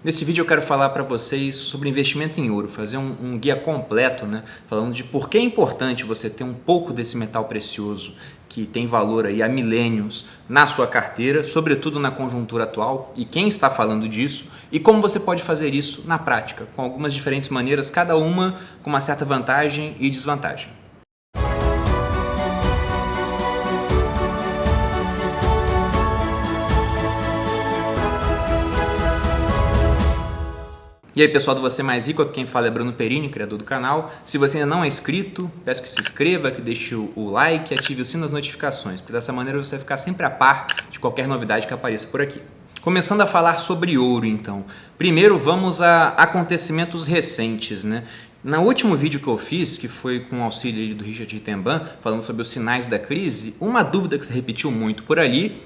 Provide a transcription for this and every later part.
Nesse vídeo eu quero falar para vocês sobre investimento em ouro, fazer um guia completo, né, falando de por que é importante você ter um pouco desse metal precioso que tem valor aí há milênios na sua carteira, sobretudo na conjuntura atual, e quem está falando disso, e como você pode fazer isso na prática, com algumas diferentes maneiras, cada uma com uma certa vantagem e desvantagem. E aí pessoal do Você Mais Rico, aqui quem fala é Bruno Perini, criador do canal. Se você ainda não é inscrito, peço que se inscreva, que deixe o like, ative o sino das notificações, porque dessa maneira você vai ficar sempre a par de qualquer novidade que apareça por aqui. Começando a falar sobre ouro então. Primeiro vamos a acontecimentos recentes, né? No último vídeo que eu fiz, que foi com o auxílio do Richard Rittenban, falando sobre os sinais da crise, uma dúvida que se repetiu muito por ali,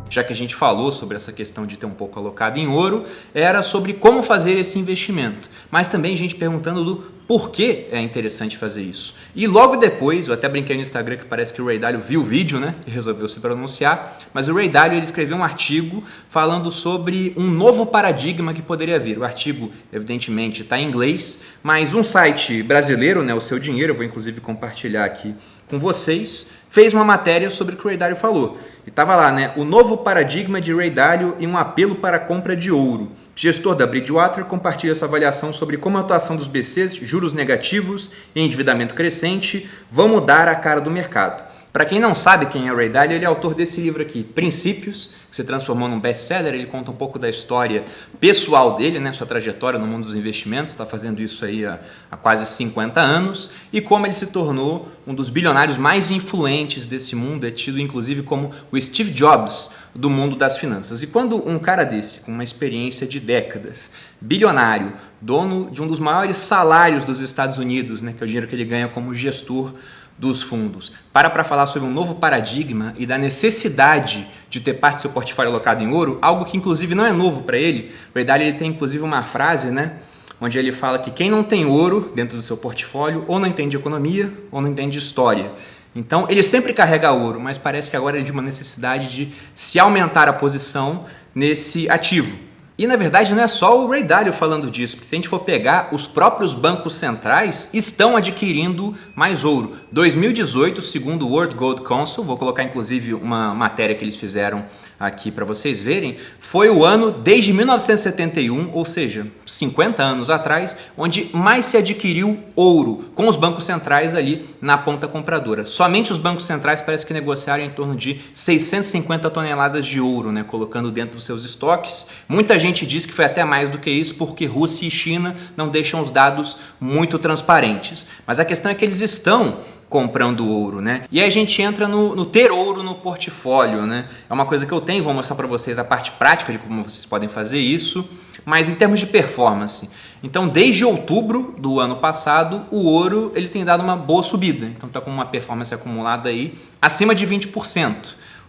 já que a gente falou sobre essa questão de ter um pouco alocado em ouro, era sobre como fazer esse investimento. Mas também gente perguntando do porquê é interessante fazer isso. E logo depois, eu até brinquei no Instagram que parece que o Ray Dalio viu o vídeo, né? E resolveu se pronunciar. Mas o Ray Dalio ele escreveu um artigo falando sobre um novo paradigma que poderia vir. O artigo, evidentemente, está em inglês, mas um site brasileiro, né? O Seu Dinheiro, eu vou inclusive compartilhar aqui com vocês, fez uma matéria sobre o que o Ray Dalio falou. E estava lá, né? O novo paradigma de Ray Dalio e um apelo para a compra de ouro. Gestor da Bridgewater compartilha sua avaliação sobre como a atuação dos BCs, juros negativos e endividamento crescente vão mudar a cara do mercado. Para quem não sabe quem é o Ray Dalio, ele é autor desse livro aqui, Princípios, que se transformou num best-seller. Ele conta um pouco da história pessoal dele, né, sua trajetória no mundo dos investimentos, está fazendo isso aí há quase 50 anos, e como ele se tornou um dos bilionários mais influentes desse mundo, é tido inclusive como o Steve Jobs do mundo das finanças. E quando um cara desse, com uma experiência de décadas, bilionário, dono de um dos maiores salários dos Estados Unidos, né, que é o dinheiro que ele ganha como gestor dos fundos, para falar sobre um novo paradigma e da necessidade de ter parte do seu portfólio alocado em ouro, algo que inclusive não é novo para ele. O Ray Dalio ele tem inclusive uma frase, né, onde ele fala que quem não tem ouro dentro do seu portfólio ou não entende economia ou não entende história. Então ele sempre carrega ouro, mas parece que agora ele tem uma necessidade de se aumentar a posição nesse ativo. E na verdade não é só o Ray Dalio falando disso, porque se a gente for pegar, os próprios bancos centrais estão adquirindo mais ouro. 2018, segundo o World Gold Council, vou colocar inclusive uma matéria que eles fizeram aqui para vocês verem, foi o ano desde 1971, ou seja, 50 anos atrás, onde mais se adquiriu ouro, com os bancos centrais ali na ponta compradora. Somente os bancos centrais parece que negociaram em torno de 650 toneladas de ouro, né, colocando dentro dos seus estoques. Muita gente diz que foi até mais do que isso, porque Rússia e China não deixam os dados muito transparentes. Mas a questão é que eles estão comprando ouro, né? E aí a gente entra no ter ouro no portfólio, né? É uma coisa que eu tenho, vou mostrar para vocês a parte prática de como vocês podem fazer isso, mas em termos de performance. Então, desde outubro do ano passado, o ouro ele tem dado uma boa subida. Então, está com uma performance acumulada aí acima de 20%.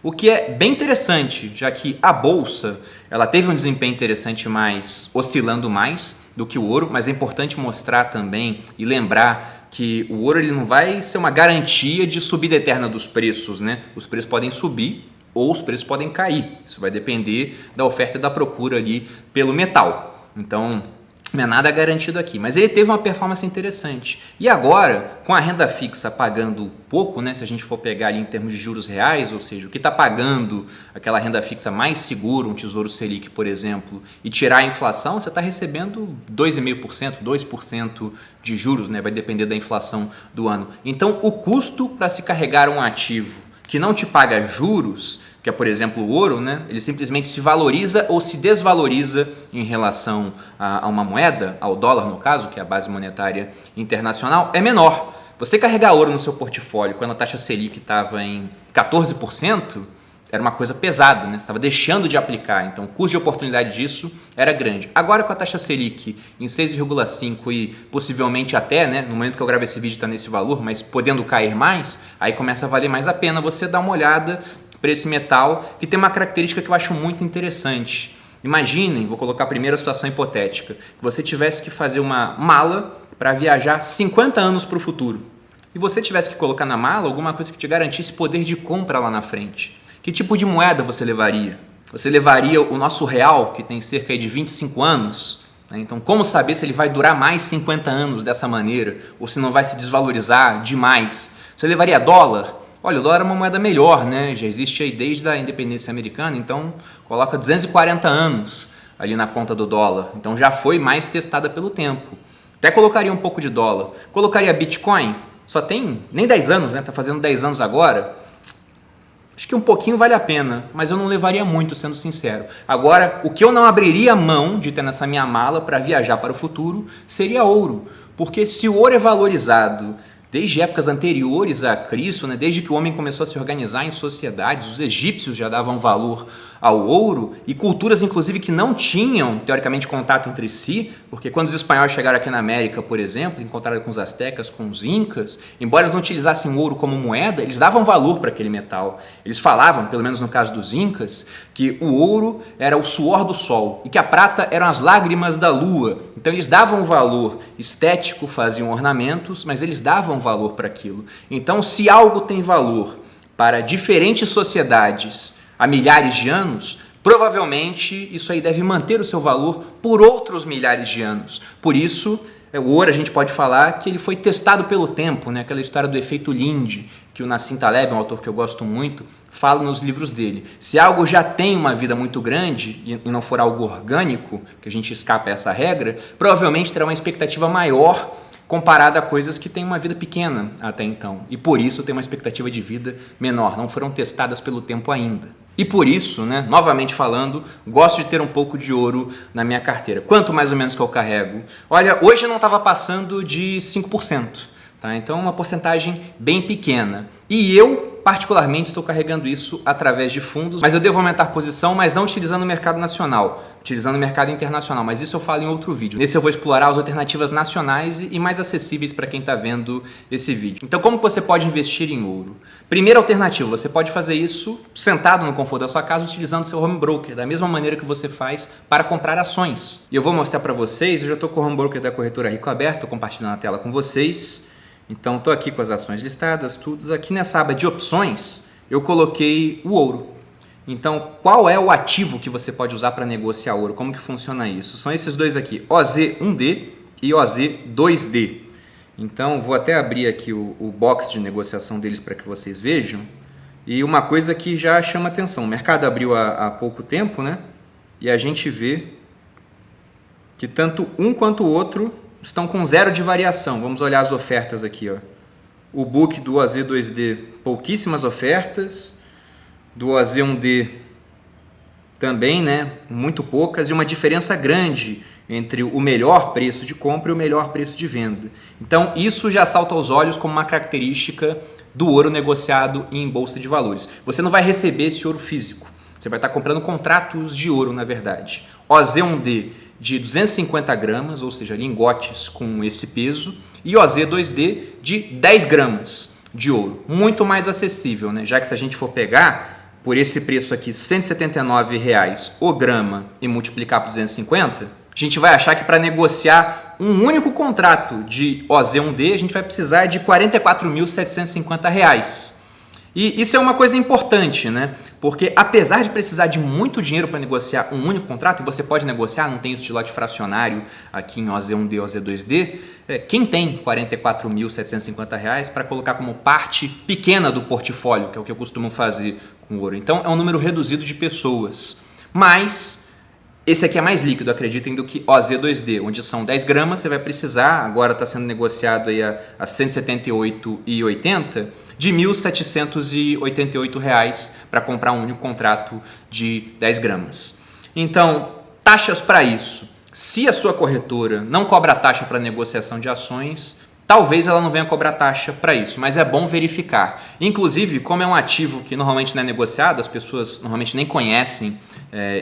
O que é bem interessante, já que a bolsa ela teve um desempenho interessante, mas oscilando mais do que o ouro, mas é importante mostrar também e lembrar que o ouro ele não vai ser uma garantia de subida eterna dos preços, né? Os preços podem subir ou os preços podem cair. Isso vai depender da oferta e da procura ali pelo metal. Então, não é nada garantido aqui, mas ele teve uma performance interessante. E agora, com a renda fixa pagando pouco, né, se a gente for pegar ali em termos de juros reais, ou seja, o que está pagando aquela renda fixa mais segura, um Tesouro Selic, por exemplo, e tirar a inflação, você está recebendo 2,5%, 2% de juros, né, vai depender da inflação do ano. Então, o custo para se carregar um ativo que não te paga juros, que é, por exemplo, o ouro, né? Ele simplesmente se valoriza ou se desvaloriza em relação a uma moeda, ao dólar no caso, que é a base monetária internacional, é menor. Você carregar ouro no seu portfólio quando a taxa Selic estava em 14%, era uma coisa pesada, né? Você estava deixando de aplicar, então o custo de oportunidade disso era grande. Agora com a taxa Selic em 6,5 e possivelmente até, né, no momento que eu gravo esse vídeo está nesse valor, mas podendo cair mais, aí começa a valer mais a pena você dar uma olhada para esse metal que tem uma característica que eu acho muito interessante. Imaginem, vou colocar a primeira situação hipotética, que você tivesse que fazer uma mala para viajar 50 anos para o futuro e você tivesse que colocar na mala alguma coisa que te garantisse poder de compra lá na frente. Que tipo de moeda você levaria? Você levaria o nosso real, que tem cerca de 25 anos, né? Então como saber se ele vai durar mais 50 anos dessa maneira, ou se não vai se desvalorizar demais? Você levaria dólar? Olha, o dólar é uma moeda melhor, né? Já existe aí desde a independência americana, então coloca 240 anos ali na conta do dólar. Então já foi mais testada pelo tempo. Até colocaria um pouco de dólar. Colocaria Bitcoin? Só tem nem 10 anos, né? Tá fazendo 10 anos agora. Acho que um pouquinho vale a pena, mas eu não levaria muito, sendo sincero. Agora, o que eu não abriria mão de ter nessa minha mala para viajar para o futuro seria ouro. Porque se o ouro é valorizado desde épocas anteriores a Cristo, né, desde que o homem começou a se organizar em sociedades, os egípcios já davam valor ao ouro, e culturas inclusive que não tinham teoricamente contato entre si, porque quando os espanhóis chegaram aqui na América, por exemplo, encontraram com os astecas, com os incas, embora eles não utilizassem o ouro como moeda, eles davam valor para aquele metal. Eles falavam, pelo menos no caso dos incas, que o ouro era o suor do sol e que a prata eram as lágrimas da lua. Então eles davam valor estético, faziam ornamentos, mas eles davam valor para aquilo. Então, se algo tem valor para diferentes sociedades há milhares de anos, provavelmente isso aí deve manter o seu valor por outros milhares de anos. Por isso, o ouro a gente pode falar que ele foi testado pelo tempo, né? Aquela história do efeito Linde, que o Nassim Taleb, um autor que eu gosto muito, fala nos livros dele. Se algo já tem uma vida muito grande e não for algo orgânico, que a gente escapa a essa regra, provavelmente terá uma expectativa maior comparada a coisas que têm uma vida pequena até então. E por isso tem uma expectativa de vida menor, não foram testadas pelo tempo ainda. E por isso, né, novamente falando, gosto de ter um pouco de ouro na minha carteira. Quanto mais ou menos que eu carrego? Olha, hoje eu não estava passando de 5%. Tá? Então, uma porcentagem bem pequena. E eu, particularmente, estou carregando isso através de fundos, mas eu devo aumentar a posição, mas não utilizando o mercado nacional, utilizando o mercado internacional. Mas isso eu falo em outro vídeo. Nesse eu vou explorar as alternativas nacionais e mais acessíveis para quem está vendo esse vídeo. Então, como você pode investir em ouro? Primeira alternativa, você pode fazer isso sentado no conforto da sua casa, utilizando seu home broker, da mesma maneira que você faz para comprar ações. E eu vou mostrar para vocês, eu já estou com o home broker da corretora Rico aberto, estou compartilhando a tela com vocês. Então, estou aqui com as ações listadas, tudo. Aqui nessa aba de opções, eu coloquei o ouro. Então, qual é o ativo que você pode usar para negociar ouro? Como que funciona isso? São esses dois aqui, OZ1D e OZ2D. Então, vou até abrir aqui o box de negociação deles para que vocês vejam. E uma coisa que já chama atenção, o mercado abriu há pouco tempo, né? E a gente vê que tanto um quanto o outro estão com zero de variação. Vamos olhar as ofertas aqui, ó. O book do OZ2D, pouquíssimas ofertas. Do OZ1D também, né? Muito poucas. E uma diferença grande entre o melhor preço de compra e o melhor preço de venda. Então, isso já salta aos olhos como uma característica do ouro negociado em bolsa de valores. Você não vai receber esse ouro físico. Você vai estar comprando contratos de ouro, na verdade. OZ1D de 250 gramas, ou seja, lingotes com esse peso, e OZ2D de 10 gramas de ouro. Muito mais acessível, né? Já que se a gente for pegar por esse preço aqui, R$ 179,00 o grama e multiplicar por 250, a gente vai achar que para negociar um único contrato de OZ1D, a gente vai precisar de R$ 44.750. E isso é uma coisa importante, né? Porque apesar de precisar de muito dinheiro para negociar um único contrato, e você pode negociar, não tem isso de lote fracionário aqui em OZ1D e OZ2D, quem tem R$ 44.750 para colocar como parte pequena do portfólio, que é o que eu costumo fazer com ouro. Então é um número reduzido de pessoas. Mas esse aqui é mais líquido, acreditem, do que OZ2D, onde são 10 gramas, você vai precisar, agora está sendo negociado aí a R$ 178,80, de R$ 1.788 para comprar um único contrato de 10 gramas. Então, taxas para isso. Se a sua corretora não cobra taxa para negociação de ações, talvez ela não venha cobrar taxa para isso, mas é bom verificar. Inclusive, como é um ativo que normalmente não é negociado, as pessoas normalmente nem conhecem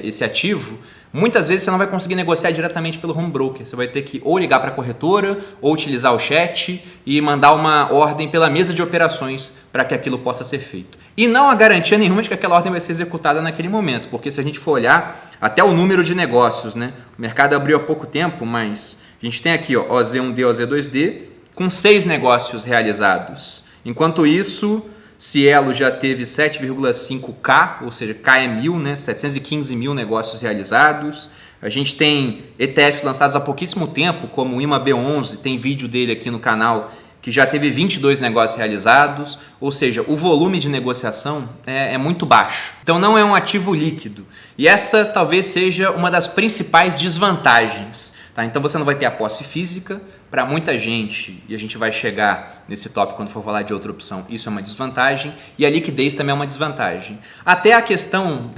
esse ativo, muitas vezes você não vai conseguir negociar diretamente pelo home broker. Você vai ter que ou ligar para a corretora, ou utilizar o chat e mandar uma ordem pela mesa de operações para que aquilo possa ser feito. E não há garantia nenhuma de que aquela ordem vai ser executada naquele momento, porque se a gente for olhar até o número de negócios, né? O mercado abriu há pouco tempo, mas a gente tem aqui ó, OZ1D, OZ2D, com 6 negócios realizados. Enquanto isso, Cielo já teve 7,5K, ou seja, K é 1.000, né? 715 mil negócios realizados. A gente tem ETFs lançados há pouquíssimo tempo, como o IMAB11, tem vídeo dele aqui no canal, que já teve 22 negócios realizados, ou seja, o volume de negociação é muito baixo. Então não é um ativo líquido. E essa talvez seja uma das principais desvantagens. Tá? Então você não vai ter a posse física. Para muita gente, e a gente vai chegar nesse tópico quando for falar de outra opção, isso é uma desvantagem, e a liquidez também é uma desvantagem. Até a questão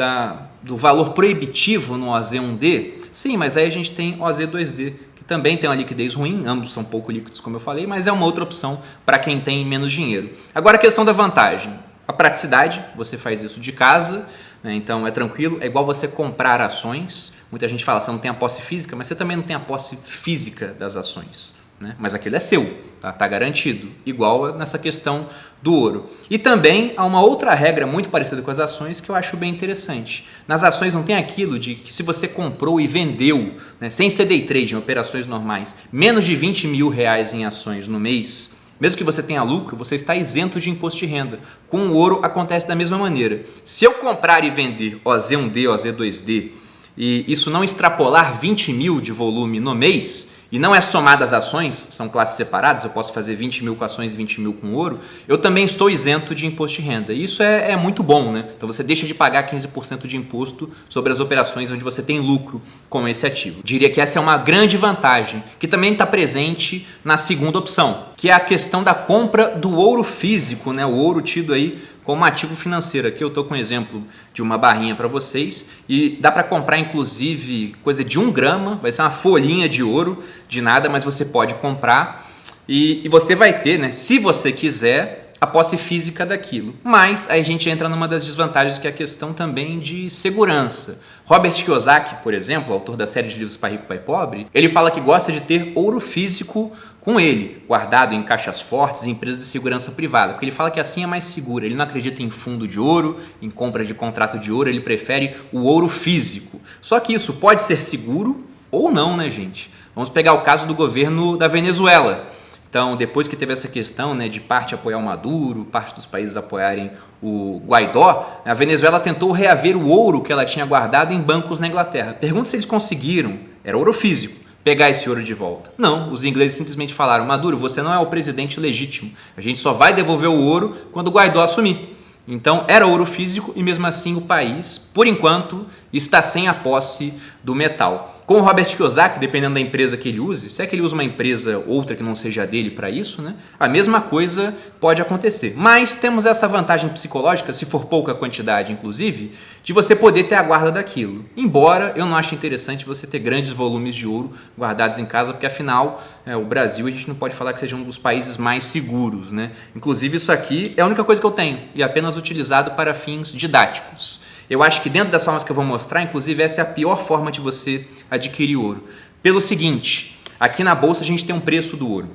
do valor proibitivo no OZ1D, sim, mas aí a gente tem OZ2D, que também tem uma liquidez ruim, ambos são pouco líquidos, como eu falei, mas é uma outra opção para quem tem menos dinheiro. Agora a questão da vantagem, a praticidade, você faz isso de casa, né? Então é tranquilo, é igual você comprar ações. Muita gente fala, você não tem a posse física, mas você também não tem a posse física das ações, né? Mas aquilo é seu, tá garantido, igual nessa questão do ouro. E também há uma outra regra muito parecida com as ações que eu acho bem interessante. Nas ações não tem aquilo de que se você comprou e vendeu, né, sem ser day trade, em operações normais, menos de 20 mil reais em ações no mês, mesmo que você tenha lucro, você está isento de imposto de renda. Com o ouro acontece da mesma maneira. Se eu comprar e vender OZ1D, OZ2D, e isso não extrapolar 20 mil de volume no mês, e não é somado às ações, são classes separadas, eu posso fazer 20 mil com ações e 20 mil com ouro, eu também estou isento de imposto de renda. E isso é muito bom, né? Então você deixa de pagar 15% de imposto sobre as operações onde você tem lucro com esse ativo. Diria que essa é uma grande vantagem, que também está presente na segunda opção, que é a questão da compra do ouro físico, né? O ouro tido aí como ativo financeiro. Aqui eu estou com um exemplo de uma barrinha para vocês e dá para comprar inclusive coisa de 1 grama, vai ser uma folhinha de ouro, de nada, mas você pode comprar e você vai ter, né, se você quiser, a posse física daquilo. Mas aí a gente entra numa das desvantagens que é a questão também de segurança. Robert Kiyosaki, por exemplo, autor da série de livros Pai Rico, Pai Pobre, ele fala que gosta de ter ouro físico com ele, guardado em caixas fortes e empresas de segurança privada, porque ele fala que assim é mais seguro. Ele não acredita em fundo de ouro, em compra de contrato de ouro, ele prefere o ouro físico. Só que isso pode ser seguro ou não, né, gente? Vamos pegar o caso do governo da Venezuela. Então, depois que teve essa questão, né, de parte apoiar o Maduro, parte dos países apoiarem o Guaidó, a Venezuela tentou reaver o ouro que ela tinha guardado em bancos na Inglaterra. Pergunta se eles conseguiram, era ouro físico, pegar esse ouro de volta. Não, os ingleses simplesmente falaram, Maduro, você não é o presidente legítimo, a gente só vai devolver o ouro quando o Guaidó assumir. Então, era ouro físico e mesmo assim o país, por enquanto, está sem a posse do metal. Com o Robert Kiyosaki, dependendo da empresa que ele use, se é que ele usa uma empresa outra que não seja dele para isso, né? A mesma coisa pode acontecer. Mas temos essa vantagem psicológica, se for pouca quantidade inclusive, de você poder ter a guarda daquilo. Embora eu não ache interessante você ter grandes volumes de ouro guardados em casa, porque afinal o Brasil a gente não pode falar que seja um dos países mais seguros, né? Inclusive isso aqui é a única coisa que eu tenho e apenas utilizado para fins didáticos. Eu acho que dentro das formas que eu vou mostrar, inclusive essa é a pior forma de você adquirir ouro. Pelo seguinte, aqui na bolsa a gente tem um preço do ouro,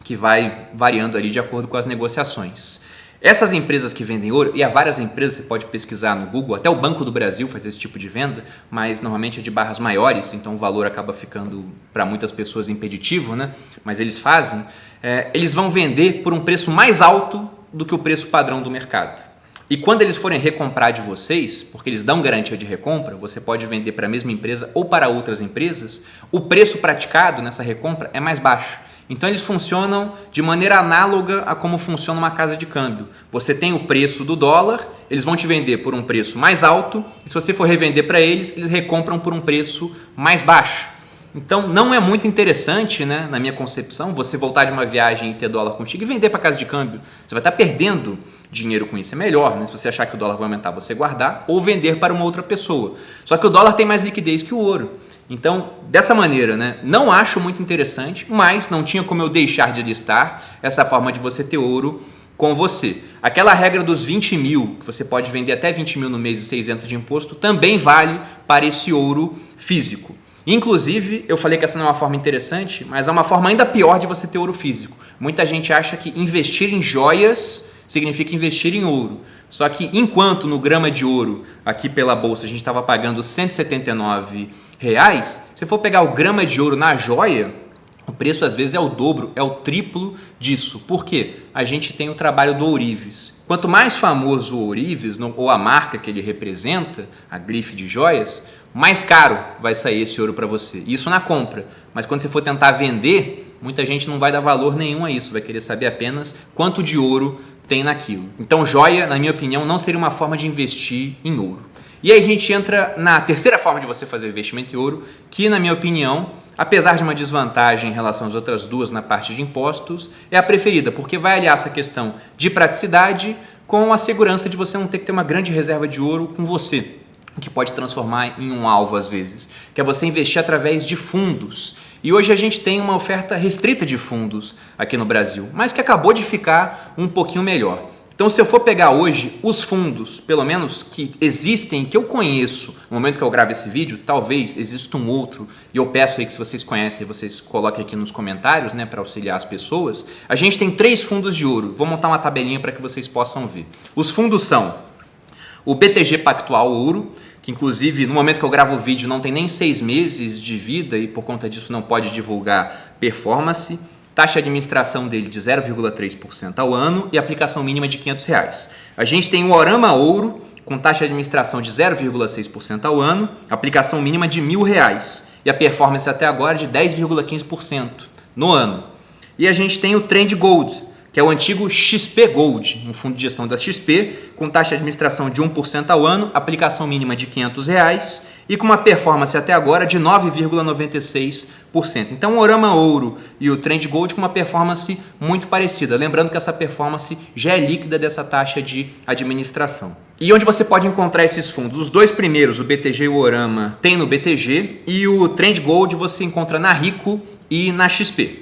que vai variando ali de acordo com as negociações. Essas empresas que vendem ouro, e há várias empresas, você pode pesquisar no Google, até o Banco do Brasil faz esse tipo de venda, mas normalmente é de barras maiores, então o valor acaba ficando para muitas pessoas impeditivo, né? Mas eles fazem, eles vão vender por um preço mais alto do que o preço padrão do mercado. E quando eles forem recomprar de vocês, porque eles dão garantia de recompra, você pode vender para a mesma empresa ou para outras empresas, o preço praticado nessa recompra é mais baixo. Então eles funcionam de maneira análoga a como funciona uma casa de câmbio. Você tem o preço do dólar, eles vão te vender por um preço mais alto, e se você for revender para eles, eles recompram por um preço mais baixo. Então não é muito interessante, né, na minha concepção, você voltar de uma viagem e ter dólar contigo e vender para casa de câmbio. Você vai estar perdendo dinheiro com isso. É melhor, né, se você achar que o dólar vai aumentar, você guardar ou vender para uma outra pessoa. Só que o dólar tem mais liquidez que o ouro. Então, dessa maneira, né, não acho muito interessante, mas não tinha como eu deixar de listar essa forma de você ter ouro com você. Aquela regra dos 20 mil, que você pode vender até 20 mil no mês e ser isento de imposto, também vale para esse ouro físico. Inclusive, eu falei que essa não é uma forma interessante, mas é uma forma ainda pior de você ter ouro físico. Muita gente acha que investir em joias significa investir em ouro. Só que enquanto no grama de ouro, aqui pela bolsa, a gente estava pagando R$ 179, se for pegar o grama de ouro na joia, O preço às vezes é o dobro, é o triplo disso. Por quê? A gente tem o trabalho do ourives. Quanto mais famoso o ourives, ou a marca que ele representa, a grife de joias, mais caro vai sair esse ouro para você. Isso na compra. Mas quando você for tentar vender, muita gente não vai dar valor nenhum a isso. Vai querer saber apenas quanto de ouro tem naquilo. Então joia, na minha opinião, não seria uma forma de investir em ouro. E aí a gente entra na terceira forma de você fazer investimento em ouro, que na minha opinião, apesar de uma desvantagem em relação às outras duas na parte de impostos, é a preferida, porque vai aliar essa questão de praticidade com a segurança de você não ter que ter uma grande reserva de ouro com você, o que pode transformar em um alvo às vezes, que é você investir através de fundos. E hoje a gente tem uma oferta restrita de fundos aqui no Brasil, mas que acabou de ficar um pouquinho melhor. Então, se eu for pegar hoje os fundos, pelo menos que existem, que eu conheço, no momento que eu gravo esse vídeo, talvez exista um outro, e eu peço aí que se vocês conhecem, vocês coloquem aqui nos comentários, né, para auxiliar as pessoas. A gente tem 3 fundos de ouro. Vou montar uma tabelinha para que vocês possam ver. Os fundos são o BTG Pactual Ouro, que inclusive no momento que eu gravo o vídeo não tem nem 6 meses de vida e por conta disso não pode divulgar performance. Taxa de administração dele de 0,3% ao ano e aplicação mínima de R$500. A gente tem o Orama Ouro, com taxa de administração de 0,6% ao ano, aplicação mínima de R$1.000 e a performance até agora de 10,15% no ano. E a gente tem o Trend Gold, que é o antigo XP Gold, um fundo de gestão da XP, com taxa de administração de 1% ao ano, aplicação mínima de R$500 e com uma performance até agora de 9,96%. Então o Orama Ouro e o Trend Gold com uma performance muito parecida. Lembrando que essa performance já é líquida dessa taxa de administração. E onde você pode encontrar esses fundos? Os 2 primeiros, o BTG e o Orama, tem no BTG e o Trend Gold você encontra na Rico e na XP.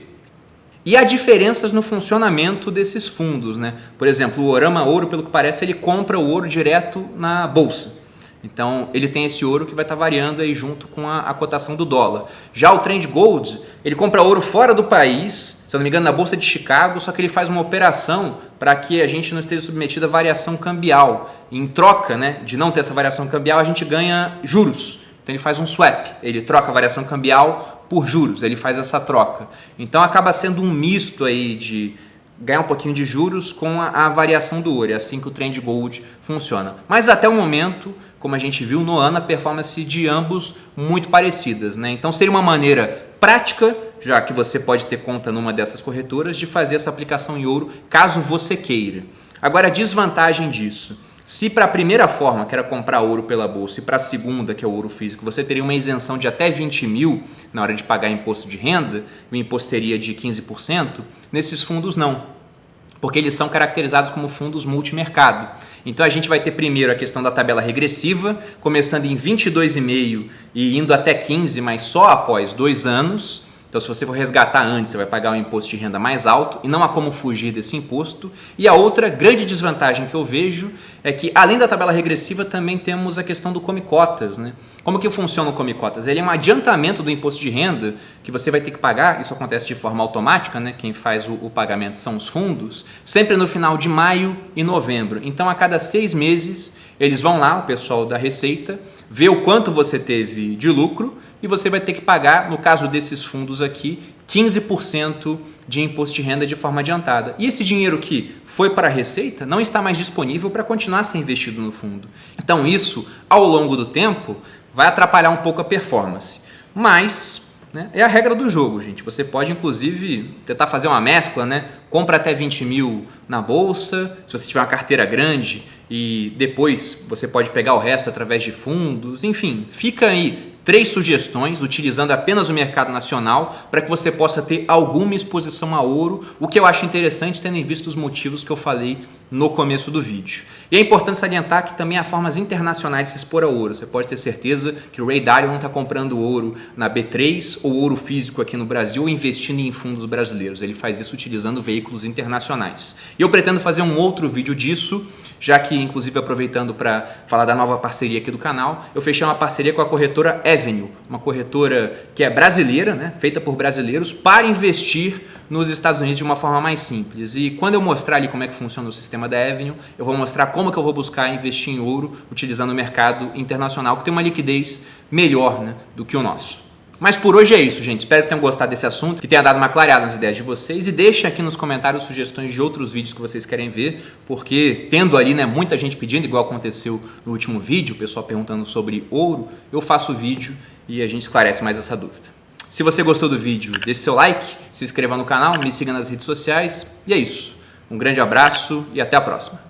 E há diferenças no funcionamento desses fundos, né? Por exemplo, o Orama Ouro, pelo que parece, ele compra o ouro direto na bolsa. Então, ele tem esse ouro que vai estar variando aí junto com a cotação do dólar. Já o Trend Gold, ele compra ouro fora do país, se eu não me engano, na Bolsa de Chicago, só que ele faz uma operação para que a gente não esteja submetido a variação cambial. Em troca, né, de não ter essa variação cambial, a gente ganha juros. Então, ele faz um swap, ele troca a variação cambial por juros, ele faz essa troca. Então, acaba sendo um misto aí de ganhar um pouquinho de juros com a variação do ouro. É assim que o Trend Gold funciona. Mas até o momento, como a gente viu no ano, a performance de ambos muito parecidas, né? Então seria uma maneira prática, já que você pode ter conta numa dessas corretoras, de fazer essa aplicação em ouro, caso você queira. Agora, a desvantagem disso. Se para a primeira forma, que era comprar ouro pela bolsa, e para a segunda, que é o ouro físico, você teria uma isenção de até 20 mil na hora de pagar imposto de renda, o imposto seria de 15%, nesses fundos não, porque eles são caracterizados como fundos multimercado. Então a gente vai ter primeiro a questão da tabela regressiva, começando em 22,5 e indo até 15, mas só após 2 anos. Então, se você for resgatar antes, você vai pagar um imposto de renda mais alto e não há como fugir desse imposto. E a outra grande desvantagem que eu vejo é que, além da tabela regressiva, também temos a questão do Come Cotas, né? Como que funciona o Come Cotas? Ele é um adiantamento do imposto de renda que você vai ter que pagar, isso acontece de forma automática, né? Quem faz o pagamento são os fundos, sempre no final de maio e novembro. Então, a cada 6 meses, eles vão lá, o pessoal da Receita, vê o quanto você teve de lucro e você vai ter que pagar, no caso desses fundos aqui, 15% de imposto de renda de forma adiantada. E esse dinheiro que foi para a Receita não está mais disponível para continuar a ser investido no fundo. Então isso, ao longo do tempo, vai atrapalhar um pouco a performance. Mas, né, é a regra do jogo, gente. Você pode, inclusive, tentar fazer uma mescla, né? Compra até 20 mil na bolsa, se você tiver uma carteira grande, e depois você pode pegar o resto através de fundos. Enfim, fica aí 3 sugestões, utilizando apenas o mercado nacional, para que você possa ter alguma exposição a ouro, o que eu acho interessante, tendo em vista os motivos que eu falei no começo do vídeo. E é importante salientar que também há formas internacionais de se expor a ouro. Você pode ter certeza que o Ray Dalio não está comprando ouro na B3 ou ouro físico aqui no Brasil ou investindo em fundos brasileiros. Ele faz isso utilizando veículos internacionais. E eu pretendo fazer um outro vídeo disso, já que, inclusive, aproveitando para falar da nova parceria aqui do canal, eu fechei uma parceria com a corretora Avenue, uma corretora que é brasileira, né, feita por brasileiros, para investir nos Estados Unidos de uma forma mais simples. E quando eu mostrar ali como é que funciona o sistema da Avenue, eu vou mostrar como que eu vou buscar investir em ouro utilizando o mercado internacional, que tem uma liquidez melhor, né, do que o nosso. Mas por hoje é isso, gente. Espero que tenham gostado desse assunto, que tenha dado uma clareada nas ideias de vocês. E deixem aqui nos comentários sugestões de outros vídeos que vocês querem ver, porque tendo ali, né, muita gente pedindo, igual aconteceu no último vídeo, o pessoal perguntando sobre ouro, eu faço o vídeo e a gente esclarece mais essa dúvida. Se você gostou do vídeo, deixe seu like, se inscreva no canal, me siga nas redes sociais. E é isso. Um grande abraço e até a próxima.